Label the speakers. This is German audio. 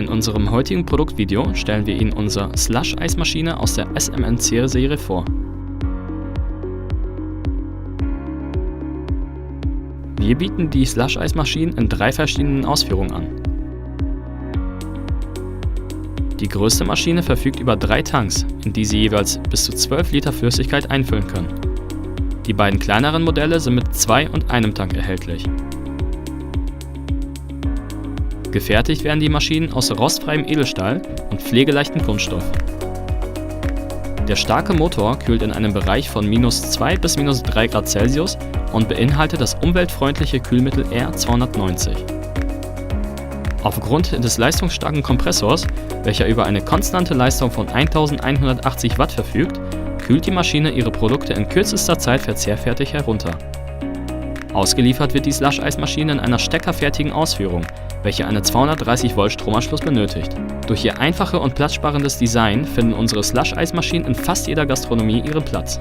Speaker 1: In unserem heutigen Produktvideo stellen wir Ihnen unsere Slush-Eismaschine aus der SMNC-Serie vor. Wir bieten die Slush-Eismaschinen in 3 verschiedenen Ausführungen an. Die größte Maschine verfügt über 3 Tanks, in die Sie jeweils bis zu 12 Liter Flüssigkeit einfüllen können. Die beiden kleineren Modelle sind mit 2 und einem Tank erhältlich. Gefertigt werden die Maschinen aus rostfreiem Edelstahl und pflegeleichten Kunststoff. Der starke Motor kühlt in einem Bereich von -2 bis -3 Grad Celsius und beinhaltet das umweltfreundliche Kühlmittel R290. Aufgrund des leistungsstarken Kompressors, welcher über eine konstante Leistung von 1180 Watt verfügt, kühlt die Maschine ihre Produkte in kürzester Zeit verzehrfertig herunter. Ausgeliefert wird die Slush-Eismaschine in einer steckerfertigen Ausführung, welche einen 230 Volt Stromanschluss benötigt. Durch ihr einfaches und platzsparendes Design finden unsere Slush-Eismaschinen in fast jeder Gastronomie ihren Platz.